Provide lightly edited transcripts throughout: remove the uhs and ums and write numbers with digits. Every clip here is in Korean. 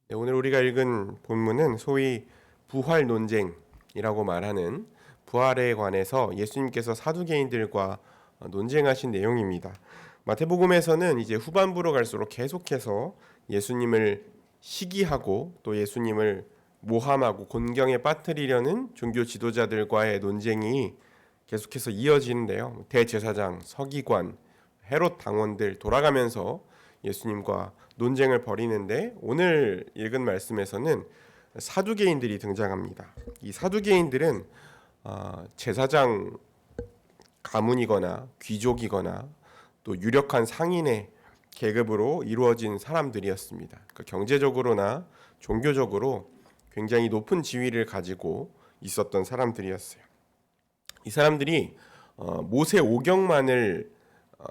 네, 오늘 우리가 읽은 본문은 소위 부활 논쟁이라고 말하는 부활에 관해서 예수님께서 사두개인들과 논쟁하신 내용입니다. 마태복음에서는 이제 후반부로 갈수록 계속해서 예수님을 시기하고 또 예수님을 모함하고 곤경에 빠뜨리려는 종교 지도자들과의 논쟁이 계속해서 이어지는데요. 대제사장, 서기관, 헤롯 당원들 돌아가면서 예수님과 논쟁을 벌이는데 오늘 읽은 말씀에서는 사두개인들이 등장합니다. 이 사두개인들은 제사장 가문이거나 귀족이거나 또 유력한 상인의 계급으로 이루어진 사람들이었습니다. 그러니까 경제적으로나 종교적으로 굉장히 높은 지위를 가지고 있었던 사람들이었어요. 이 사람들이 모세 오경만을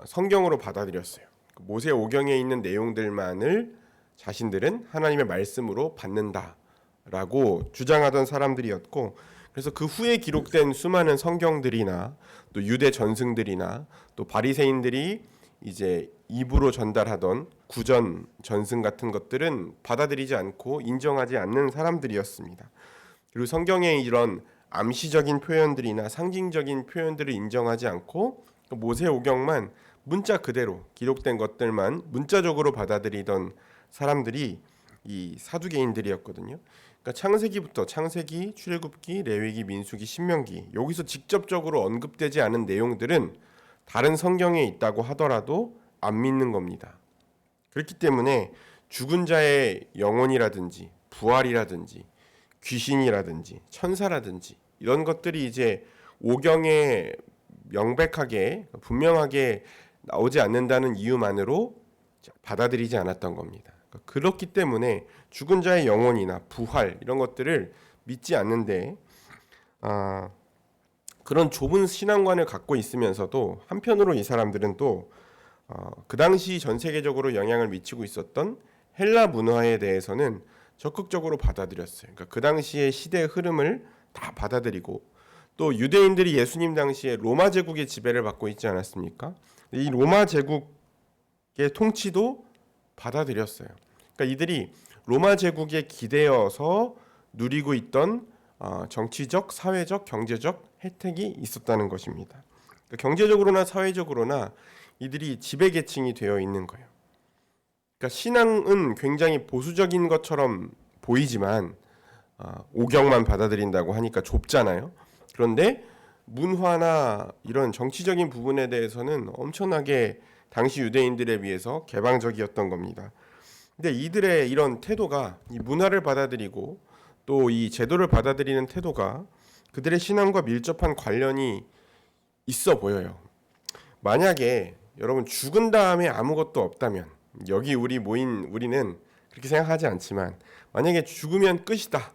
성경으로 받아들였어요. 모세 오경에 있는 내용들만을 자신들은 하나님의 말씀으로 받는다라고 주장하던 사람들이었고, 그래서 그 후에 기록된 수많은 성경들이나 또 유대 전승들이나 또 바리새인들이 이제 입으로 전달하던 구전 전승 같은 것들은 받아들이지 않고 인정하지 않는 사람들이었습니다. 그리고 성경의 이런 암시적인 표현들이나 상징적인 표현들을 인정하지 않고 모세 오경만 문자 그대로 기록된 것들만 문자적으로 받아들이던 사람들이 이 사두개인들이었거든요. 그러니까 창세기부터 창세기, 출애굽기, 레위기, 민수기, 신명기 여기서 직접적으로 언급되지 않은 내용들은 다른 성경에 있다고 하더라도 안 믿는 겁니다. 그렇기 때문에 죽은 자의 영혼이라든지 부활이라든지 귀신이라든지 천사라든지 이런 것들이 이제 오경에 명백하게 분명하게 나오지 않는다는 이유만으로 받아들이지 않았던 겁니다. 그렇기 때문에 죽은 자의 영혼이나 부활 이런 것들을 믿지 않는데 그런 좁은 신앙관을 갖고 있으면서도 한편으로 이 사람들은 또 그 당시 전 세계적으로 영향을 미치고 있었던 헬라 문화에 대해서는 적극적으로 받아들였어요. 그러니까 그 당시의 시대의 흐름을 다 받아들이고 또 유대인들이 예수님 당시에 로마 제국의 지배를 받고 있지 않았습니까? 이 로마 제국의 통치도 받아들였어요. 그러니까 이들이 로마 제국에 기대어서 누리고 있던 정치적, 사회적, 경제적 혜택이 있었다는 것입니다. 그러니까 경제적으로나 사회적으로나 이들이 지배계층이 되어 있는 거예요. 그러니까 신앙은 굉장히 보수적인 것처럼 보이지만 오경만 받아들인다고 하니까 좁잖아요. 그런데 문화나 이런 정치적인 부분에 대해서는 엄청나게 당시 유대인들에 비해서 개방적이었던 겁니다. 근데 이들의 이런 태도가 이 문화를 받아들이고 또 이 제도를 받아들이는 태도가 그들의 신앙과 밀접한 관련이 있어 보여요. 만약에 여러분 죽은 다음에 아무것도 없다면 여기 우리 모인 우리는 그렇게 생각하지 않지만 만약에 죽으면 끝이다.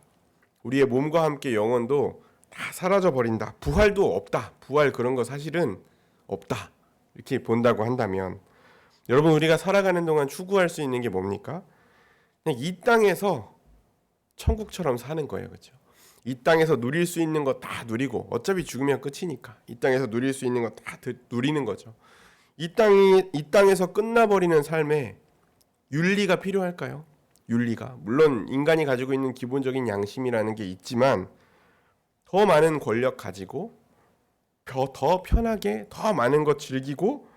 우리의 몸과 함께 영혼도 다 사라져 버린다. 부활도 없다. 부활 그런 거 사실은 없다. 이렇게 본다고 한다면 여러분 우리가 살아가는 동안 추구할 수 있는 게 뭡니까? 그냥 이 땅에서 천국처럼 사는 거예요. 그렇죠? 이 땅에서 누릴 수 있는 거 다 누리고 어차피 죽으면 끝이니까 이 땅에서 누릴 수 있는 거 다 누리는 거죠. 이 땅에서 끝나버리는 삶에 윤리가 필요할까요? 윤리가 물론 인간이 가지고 있는 기본적인 양심이라는 게 있지만 더 많은 권력 가지고 더 편하게 더 많은 것 즐기고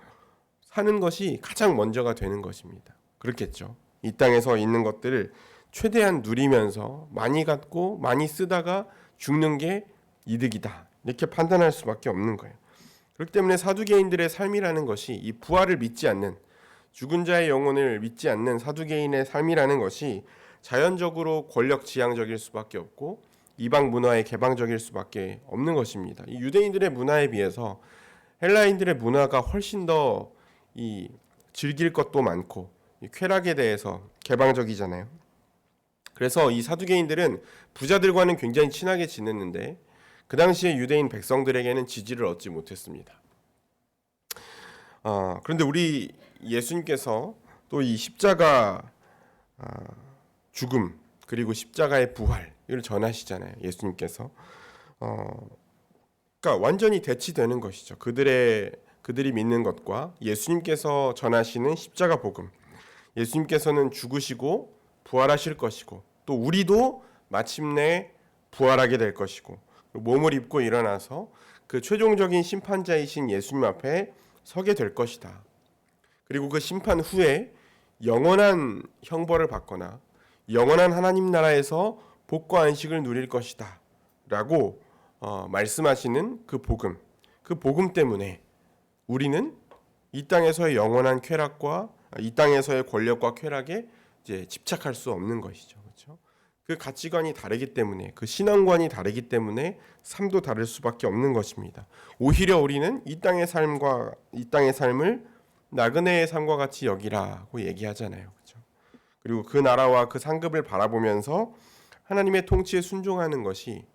사는 것이 가장 먼저가 되는 것입니다. 그렇겠죠. 이 땅에서 있는 것들을 최대한 누리면서 많이 갖고 많이 쓰다가 죽는 게 이득이다. 이렇게 판단할 수밖에 없는 거예요. 그렇기 때문에 사두개인들의 삶이라는 것이 이 부활을 믿지 않는 죽은 자의 영혼을 믿지 않는 사두개인의 삶이라는 것이 자연적으로 권력 지향적일 수밖에 없고 이방 문화에 개방적일 수밖에 없는 것입니다. 이 유대인들의 문화에 비해서 헬라인들의 문화가 훨씬 더 이 즐길 것도 많고 이 쾌락에 대해서 개방적이잖아요. 그래서 이 사두개인들은 부자들과는 굉장히 친하게 지냈는데 그 당시에 유대인 백성들에게는 지지를 얻지 못했습니다. 그런데 우리 예수님께서 또 이 십자가 죽음 그리고 십자가의 부활 이걸 전하시잖아요. 예수님께서 그러니까 완전히 대치되는 것이죠. 그들이 믿는 것과 예수님께서 전하시는 십자가 복음. 예수님께서는 죽으시고 부활하실 것이고 또 우리도 마침내 부활하게 될 것이고 몸을 입고 일어나서 그 최종적인 심판자이신 예수님 앞에 서게 될 것이다. 그리고 그 심판 후에 영원한 형벌을 받거나 영원한 하나님 나라에서 복과 안식을 누릴 것이다 라고 말씀하시는 그 복음 때문에 우리는 이 땅에서의 영원한 쾌락과 이 땅에서의 권력과 쾌락에 이제 집착할 수 없는 것이죠. 그렇죠? 그 가치관이 다르기 때문에 그 신앙관이 다르기 때문에 삶도 다를 수밖에 없는 것입니다. 오히려 우리는 이 땅의 삶을 나그네의 삶과 같이 여기라고 얘기하잖아요. 그렇죠? 그리고 그 나라와 그 상급을 바라보면서 하나님의 통치에 순종하는 것이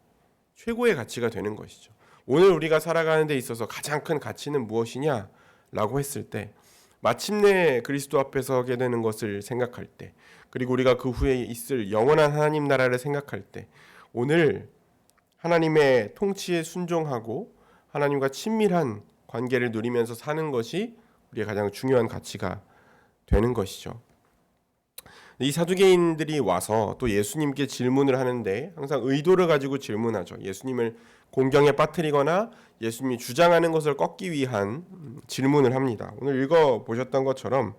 최고의 가치가 되는 것이죠. 오늘 우리가 살아가는 데 있어서 가장 큰 가치는 무엇이냐라고 했을 때 마침내 그리스도 앞에 서게 되는 것을 생각할 때 그리고 우리가 그 후에 있을 영원한 하나님 나라를 생각할 때 오늘 하나님의 통치에 순종하고 하나님과 친밀한 관계를 누리면서 사는 것이 우리의 가장 중요한 가치가 되는 것이죠. 이 사두개인들이 와서 또 예수님께 질문을 하는데 항상 의도를 가지고 질문하죠. 예수님을 공경에 빠뜨리거나 예수님이 주장하는 것을 꺾기 위한 질문을 합니다. 오늘 읽어보셨던 것처럼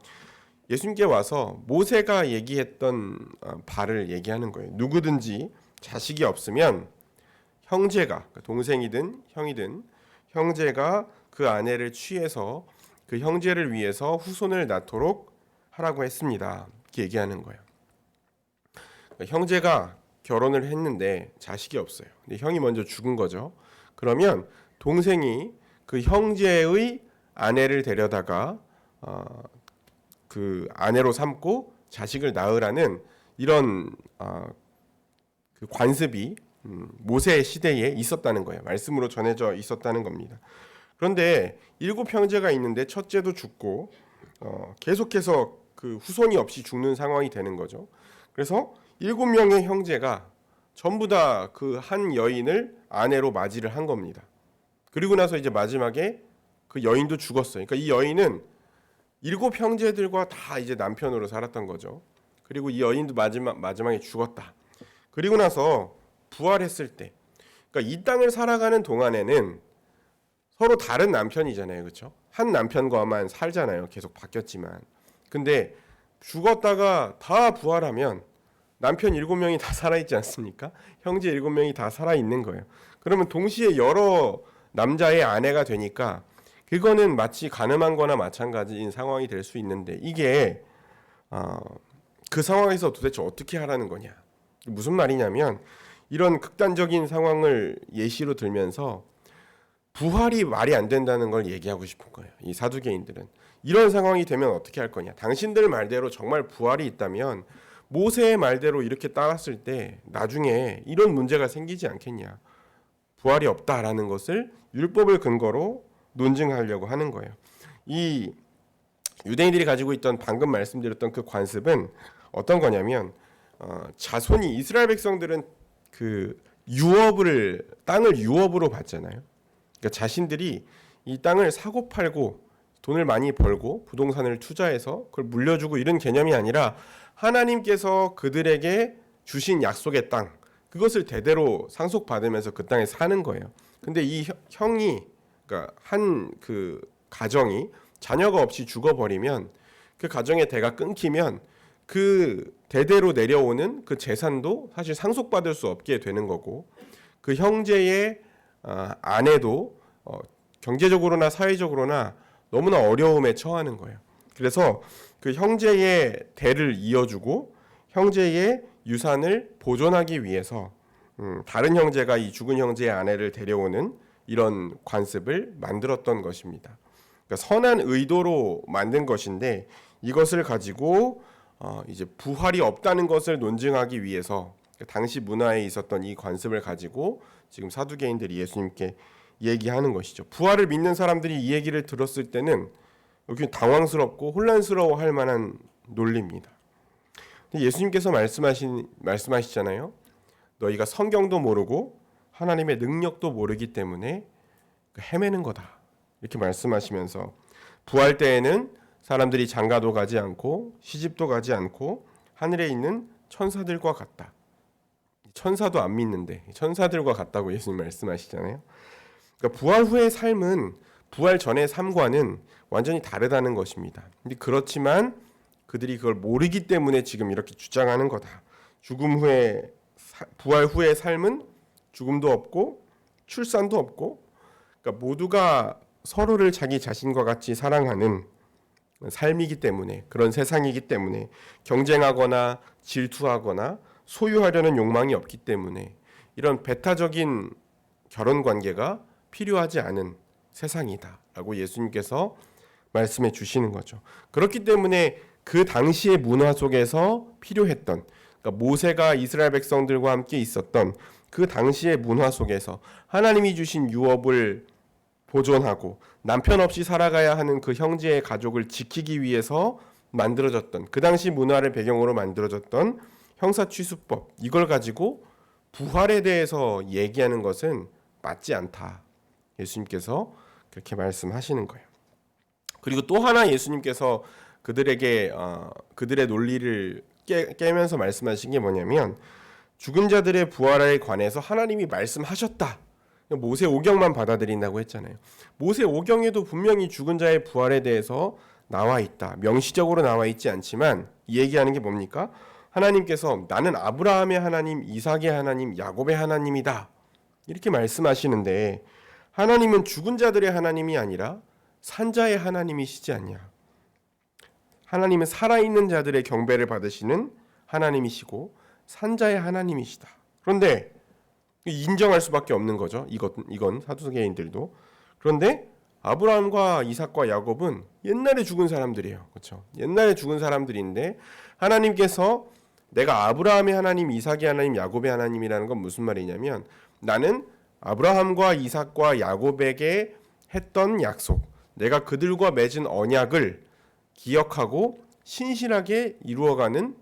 예수님께 와서 모세가 얘기했던 바를 얘기하는 거예요. 누구든지 자식이 없으면 형제가, 동생이든 형이든 형제가 그 아내를 취해서 그 형제를 위해서 후손을 낳도록 하라고 했습니다. 이렇게 얘기하는 거예요. 형제가 결혼을 했는데 자식이 없어요. 근데 형이 먼저 죽은 거죠. 그러면 동생이 그 형제의 아내를 데려다가 그 아내로 삼고 자식을 낳으라는 이런 그 관습이 모세 시대에 있었다는 거예요. 말씀으로 전해져 있었다는 겁니다. 그런데 7 형제가 있는데 첫째도 죽고 계속해서 그 후손이 없이 죽는 상황이 되는 거죠. 그래서 7명의 형제가 전부 다 그 한 여인을 아내로 맞이를 한 겁니다. 그리고 나서 이제 마지막에 그 여인도 죽었어요. 그러니까 이 여인은 7 형제들과 다 이제 남편으로 살았던 거죠. 그리고 이 여인도 마지막에 죽었다. 그리고 나서 부활했을 때, 그러니까 이 땅을 살아가는 동안에는 서로 다른 남편이잖아요, 그렇죠? 한 남편과만 살잖아요. 계속 바뀌었지만. 근데 죽었다가 다 부활하면 남편 7명이 다 살아있지 않습니까? 형제 7명이 다 살아있는 거예요. 그러면 동시에 여러 남자의 아내가 되니까 그거는 마치 가늠한 거나 마찬가지인 상황이 될 수 있는데 이게 그 상황에서 도대체 어떻게 하라는 거냐. 무슨 말이냐면 이런 극단적인 상황을 예시로 들면서 부활이 말이 안 된다는 걸 얘기하고 싶은 거예요. 이 사두개인들은. 이런 상황이 되면 어떻게 할 거냐. 당신들 말대로 정말 부활이 있다면 모세의 말대로 이렇게 따랐을 때 나중에 이런 문제가 생기지 않겠냐. 부활이 없다라는 것을 율법을 근거로 논증하려고 하는 거예요. 이 유대인들이 가지고 있던 방금 말씀드렸던 그 관습은 어떤 거냐면 자손이 이스라엘 백성들은 그 땅을 유업으로 받잖아요. 그러니까 자신들이 이 땅을 사고 팔고 돈을 많이 벌고 부동산을 투자해서 그걸 물려주고 이런 개념이 아니라 하나님께서 그들에게 주신 약속의 땅 그것을 대대로 상속받으면서 그 땅에 사는 거예요. 근데 이 형이 그러니까 한 그 가정이 자녀가 없이 죽어버리면 그 가정의 대가 끊기면 그 대대로 내려오는 그 재산도 사실 상속받을 수 없게 되는 거고 그 형제의 아내도 경제적으로나 사회적으로나 너무나 어려움에 처하는 거예요. 그래서 그 형제의 대를 이어주고 형제의 유산을 보존하기 위해서 다른 형제가 이 죽은 형제의 아내를 데려오는 이런 관습을 만들었던 것입니다. 그러니까 선한 의도로 만든 것인데 이것을 가지고 이제 부활이 없다는 것을 논증하기 위해서 당시 문화에 있었던 이 관습을 가지고 지금 사두개인들이 예수님께 얘기하는 것이죠. 부활을 믿는 사람들이 이 얘기를 들었을 때는 여기 당황스럽고 혼란스러워할 만한 논리입니다. 예수님께서 말씀하시잖아요. 너희가 성경도 모르고 하나님의 능력도 모르기 때문에 헤매는 거다. 이렇게 말씀하시면서 부활 때에는 사람들이 장가도 가지 않고 시집도 가지 않고 하늘에 있는 천사들과 같다. 천사도 안 믿는데 천사들과 같다고 예수님 말씀하시잖아요. 그러니까 부활 후의 삶은 부활 전의 삶과는 완전히 다르다는 것입니다. 근데 그렇지만 그들이 그걸 모르기 때문에 지금 이렇게 주장하는 거다. 부활 후의 삶은 죽음도 없고 출산도 없고, 그러니까 모두가 서로를 자기 자신과 같이 사랑하는 삶이기 때문에, 그런 세상이기 때문에 경쟁하거나 질투하거나 소유하려는 욕망이 없기 때문에 이런 배타적인 결혼 관계가 필요하지 않은 세상이다라고 예수님께서 말씀해 주시는 거죠. 그렇기 때문에 그 당시의 문화 속에서 필요했던, 그러니까 모세가 이스라엘 백성들과 함께 있었던 그 당시의 문화 속에서 하나님이 주신 유업을 보존하고 남편 없이 살아가야 하는 그 형제의 가족을 지키기 위해서 만들어졌던, 그 당시 문화를 배경으로 만들어졌던 형사취수법, 이걸 가지고 부활에 대해서 얘기하는 것은 맞지 않다. 예수님께서 그렇게 말씀하시는 거예요. 그리고 또 하나 예수님께서 그들에게 그들의 논리를 깨면서 말씀하신 게 뭐냐면, 죽은 자들의 부활에 관해서 하나님이 말씀하셨다. 모세 오경만 받아들인다고 했잖아요. 모세 오경에도 분명히 죽은 자의 부활에 대해서 나와 있다. 명시적으로 나와 있지 않지만 얘기하는 게 뭡니까? 하나님께서 나는 아브라함의 하나님, 이삭의 하나님, 야곱의 하나님이다. 이렇게 말씀하시는데, 하나님은 죽은 자들의 하나님이 아니라 산자의 하나님이시지 않냐. 하나님은 살아있는 자들의 경배를 받으시는 하나님이시고 산자의 하나님이시다. 그런데 인정할 수밖에 없는 거죠. 이건 사두개인들도. 그런데 아브라함과 이삭과 야곱은 옛날에 죽은 사람들이에요. 그렇죠? 옛날에 죽은 사람들인데 하나님께서 내가 아브라함의 하나님, 이삭의 하나님, 야곱의 하나님이라는 건 무슨 말이냐면, 나는 아브라함과 이삭과 야곱에게 했던 약속, 내가 그들과 맺은 언약을 기억하고 신실하게 이루어가는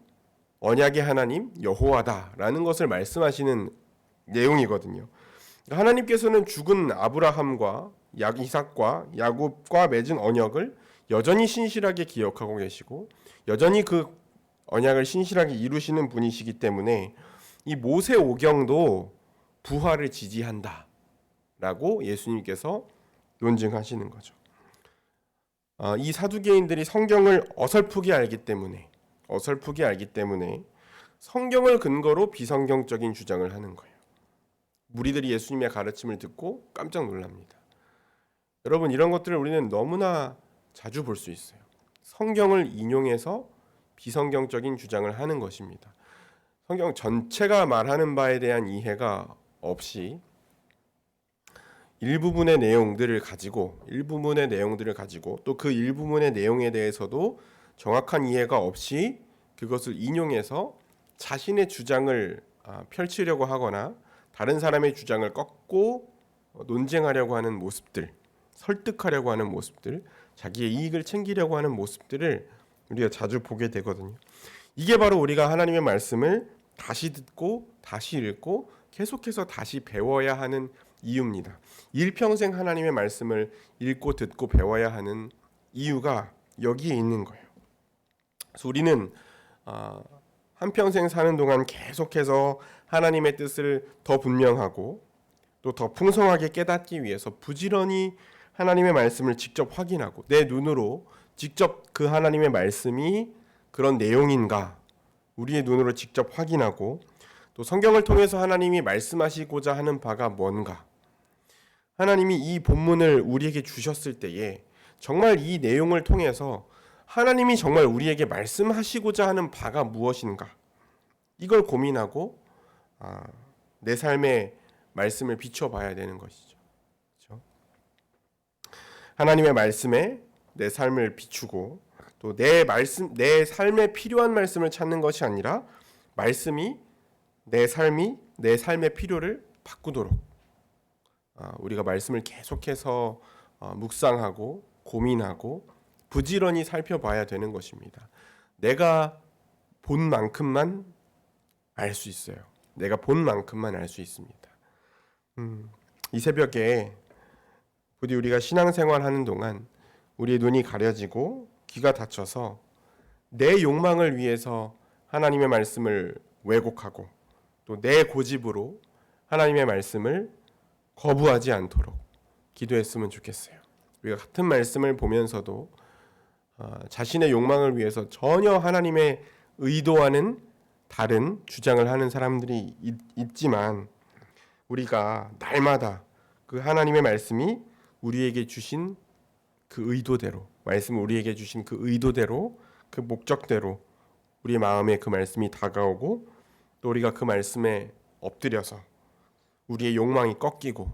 언약의 하나님 여호와다라는 것을 말씀하시는 내용이거든요. 하나님께서는 죽은 아브라함과 이삭과 야곱과 맺은 언약을 여전히 신실하게 기억하고 계시고 여전히 그 언약을 신실하게 이루시는 분이시기 때문에 이 모세 오경도 부활을 지지한다라고 예수님께서 논증하시는 거죠. 이 사두개인들이 성경을 어설프게 알기 때문에 성경을 근거로 비성경적인 주장을 하는 거예요. 무리들이 예수님의 가르침을 듣고 깜짝 놀랍니다. 여러분, 이런 것들을 우리는 너무나 자주 볼 수 있어요. 성경을 인용해서 비성경적인 주장을 하는 것입니다. 성경 전체가 말하는 바에 대한 이해가 없이 일부분의 내용들을 가지고 또 그 일부분의 내용에 대해서도 정확한 이해가 없이 그것을 인용해서 자신의 주장을 펼치려고 하거나 다른 사람의 주장을 꺾고 논쟁하려고 하는 모습들, 설득하려고 하는 모습들, 자기의 이익을 챙기려고 하는 모습들을 우리가 자주 보게 되거든요. 이게 바로 우리가 하나님의 말씀을 다시 듣고 다시 읽고 계속해서 다시 배워야 하는 이유입니다. 일평생 하나님의 말씀을 읽고 듣고 배워야 하는 이유가 여기에 있는 거예요. 그래서 우리는 한평생 사는 동안 계속해서 하나님의 뜻을 더 분명하고 또 더 풍성하게 깨닫기 위해서 부지런히 하나님의 말씀을 직접 확인하고 내 눈으로 직접 그 하나님의 말씀이 그런 내용인가 우리의 눈으로 직접 확인하고 또 성경을 통해서 하나님이 말씀하시고자 하는 바가 뭔가, 하나님이 이 본문을 우리에게 주셨을 때에 정말 이 내용을 통해서 하나님이 정말 우리에게 말씀하시고자 하는 바가 무엇인가, 이걸 고민하고 내 삶의 말씀을 비춰봐야 되는 것이죠. 그렇죠? 하나님의 말씀에 내 삶을 비추고 또 내 삶에 필요한 말씀을 찾는 것이 아니라 말씀이 내 삶의 필요를 바꾸도록 우리가 말씀을 계속해서 묵상하고 고민하고 부지런히 살펴봐야 되는 것입니다. 내가 본 만큼만 알 수 있어요. 내가 본 만큼만 알 수 있습니다. 이 새벽에 부디 우리가 신앙생활하는 동안 우리의 눈이 가려지고 귀가 닫혀서 내 욕망을 위해서 하나님의 말씀을 왜곡하고 또 내 고집으로 하나님의 말씀을 거부하지 않도록 기도했으면 좋겠어요. 우리가 같은 말씀을 보면서도 자신의 욕망을 위해서 전혀 하나님의 의도와는 다른 주장을 하는 사람들이 있지만 우리가 날마다 그 하나님의 말씀이 우리에게 주신 그 의도대로, 말씀을 우리에게 주신 그 의도대로, 그 목적대로 우리의 마음에 그 말씀이 다가오고 또 우리가 그 말씀에 엎드려서 우리의 욕망이 꺾이고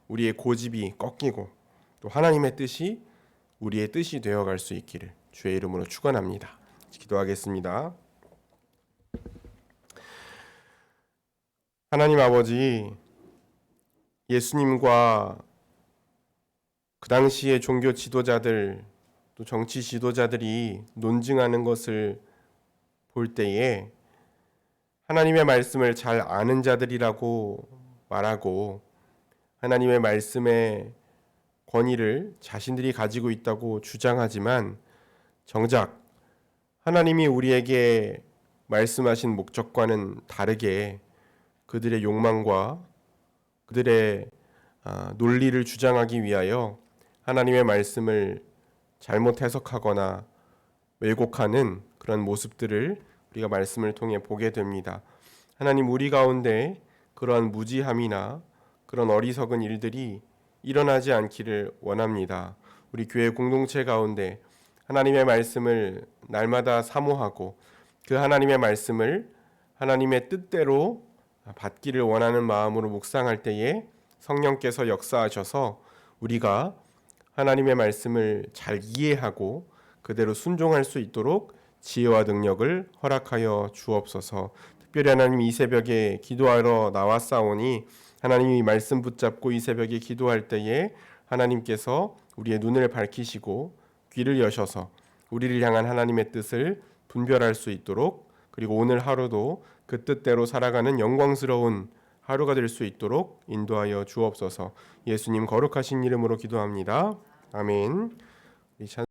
우리의 고집이 꺾이고 또 하나님의 뜻이 우리의 뜻이 되어갈 수 있기를 주의 이름으로 축원합니다. 기도하겠습니다. 하나님 아버지, 예수님과 그 당시의 종교 지도자들 또 정치 지도자들이 논증하는 것을 볼 때에 하나님의 말씀을 잘 아는 자들이라고 말하고 하나님의 말씀의 권위를 자신들이 가지고 있다고 주장하지만 정작 하나님이 우리에게 말씀하신 목적과는 다르게 그들의 욕망과 그들의 논리를 주장하기 위하여 하나님의 말씀을 잘못 해석하거나 왜곡하는 그런 모습들을 우리가 말씀을 통해 보게 됩니다. 하나님, 우리 가운데 그러한 무지함이나 그런 어리석은 일들이 일어나지 않기를 원합니다. 우리 교회 공동체 가운데 하나님의 말씀을 날마다 사모하고 그 하나님의 말씀을 하나님의 뜻대로 받기를 원하는 마음으로 묵상할 때에 성령께서 역사하셔서 우리가 하나님의 말씀을 잘 이해하고 그대로 순종할 수 있도록 지혜와 능력을 허락하여 주옵소서. 특별히 하나님, 이 새벽에 기도하러 나왔사오니 하나님이 말씀 붙잡고 이 새벽에 기도할 때에 하나님께서 우리의 눈을 밝히시고 귀를 여셔서 우리를 향한 하나님의 뜻을 분별할 수 있도록, 그리고 오늘 하루도 그 뜻대로 살아가는 영광스러운 하루가 될 수 있도록 인도하여 주옵소서. 예수님 거룩하신 이름으로 기도합니다. 아멘.